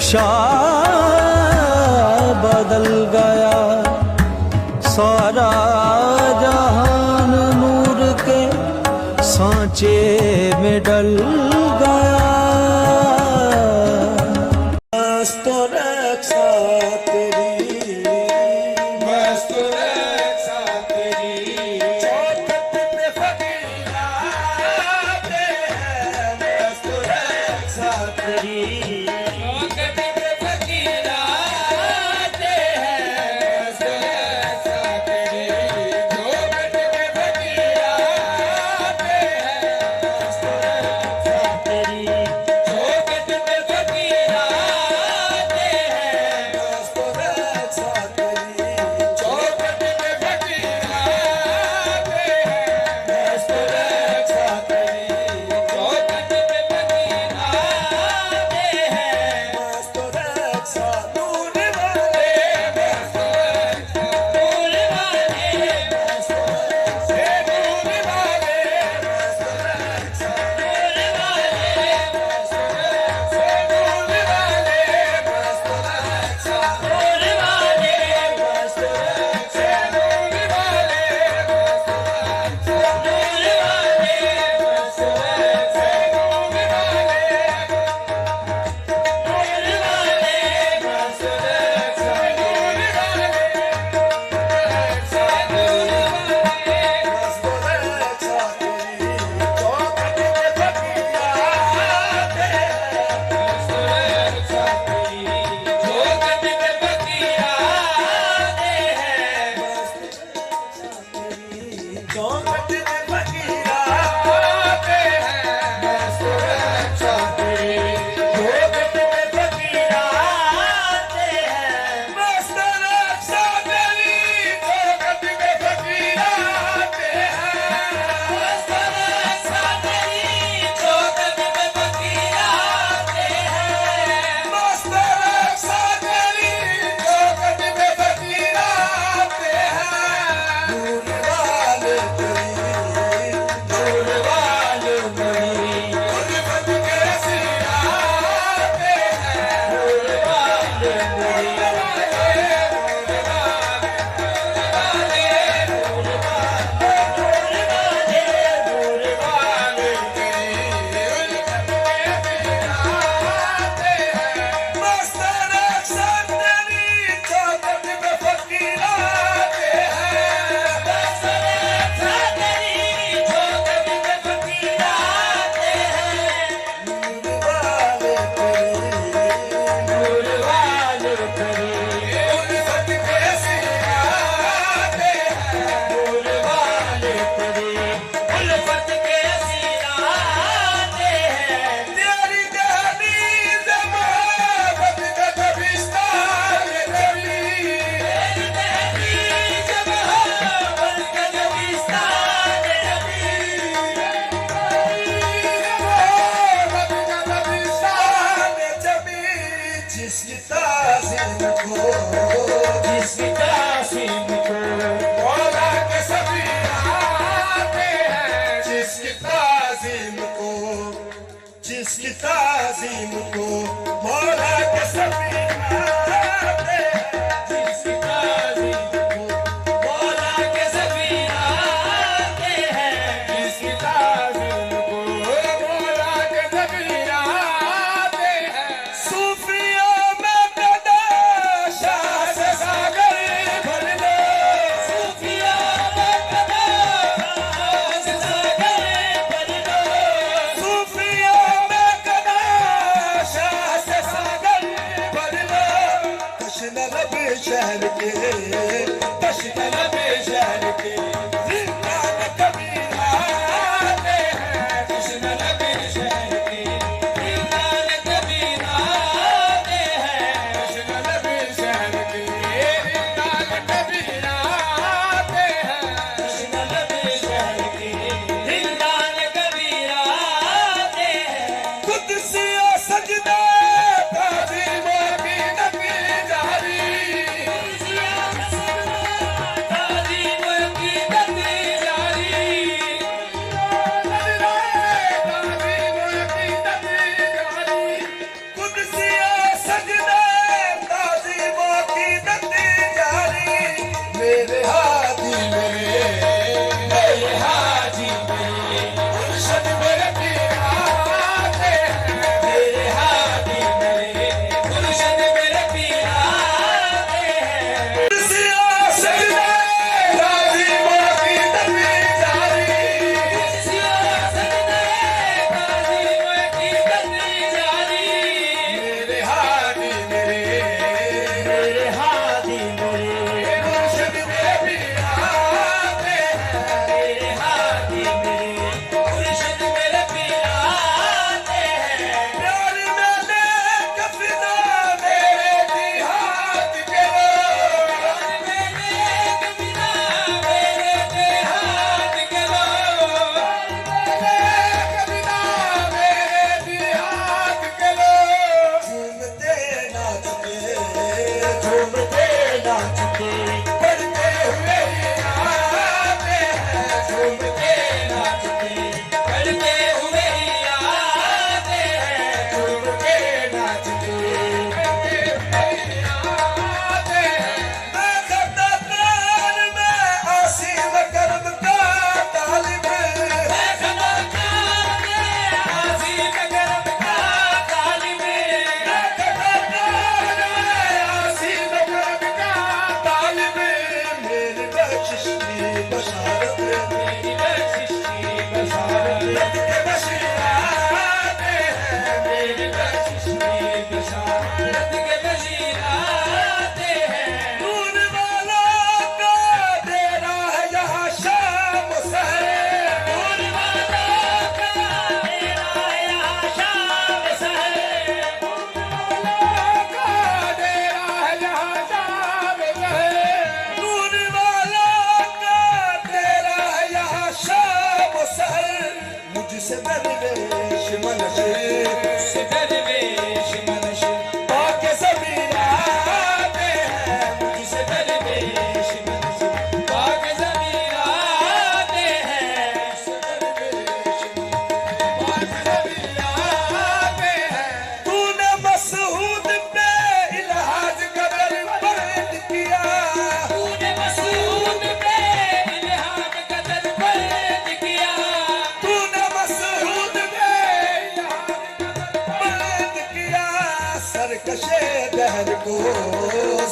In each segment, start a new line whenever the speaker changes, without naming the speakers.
नक्शा बदल गया, सारा जहान नूर के सांचे में डल गया। मस्त रक्षा तेरी, मस्त रक्षा तेरी, चौखट पे फकीर आते हैं। मस्त रक्षा तेरी, चौखट पे फकीर आते हैं। मस्त रक्षा तेरी, चौखट पे फकीर आते हैं। मस्त रक्षा तेरी, चौखट पे फकीर आते हैं। मस्त रक्षा तेरी, चौखट पे फकीर आते हैं। मस्त रक्षा तेरी, चौखट पे फकीर आते हैं। मस्त रक्षा नूर वाले, मस्त रक्षा नूर वाले, मस्त रक्षा नूर वाले, मस्त रक्षा नूर वाले, मस्त रक्षा नूर वाले, मस्त रक्षा नूर वाले, मस्त रक्षा नूर वाले, मस्त रक्षा नूर वाले, मस्त रक्षा नूर वाले, चौखट पे फकीर आते हैं। मस्त रक्षा तेरी, चौखट पे फकीर आते हैं। मस्त रक्षा तेरी, चौखट पे फकीर आते हैं। मस्त रक्षा तेरी, चौखट पे फकीर आते हैं। मस्त रक्षा तेरी, चौखट पे फकीर आते हैं। नूर वाले तेरी, नूर वाले तेरी, उल्फत के सिर आते हैं। नूर वाले तेरी, नूर वाले, नूर वाले, नूर वाले, नूर वाले तेरी, उल्फत के सिर आते हैं। मस्त रक्षा तेरी, चौखट पे फकीर आते हैं। मस्त रक्षा तेरी, चौखट पे फकीर आते हैं। नूर वाले तेरी, नूर वाले तेरी, उल्फत के सिर आते हैं। नूर वाले तेरी, उल्फत के सिर आते हैं। तेरी दहलीज मोहब्बत का कब्रिस्तान नबी, तेरी दहलीज मोहब्बत का कब्रिस्तान नबी, मोहब्बत का कब्रिस्तान नबी। जिसकी ताज़ीम को, जिसकी ताज़ीम को मौला के सभी आते हैं। जिसकी ताज़ीम को, जिसकी ताज़ीम को मौला के सभी आते हैं। जिसकी ताज़ीम को मौला के सभी आते हैं। जिसकी ताज़ीम को मौला के सभी आते हैं। सूफियों में कदा शाह से सागर भर लो, सूफियों में कदा शाह से सागर भर लो, सूफियों में कदा शाह से सागर भर लो।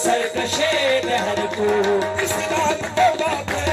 सरकशे डहर को इस रात को बात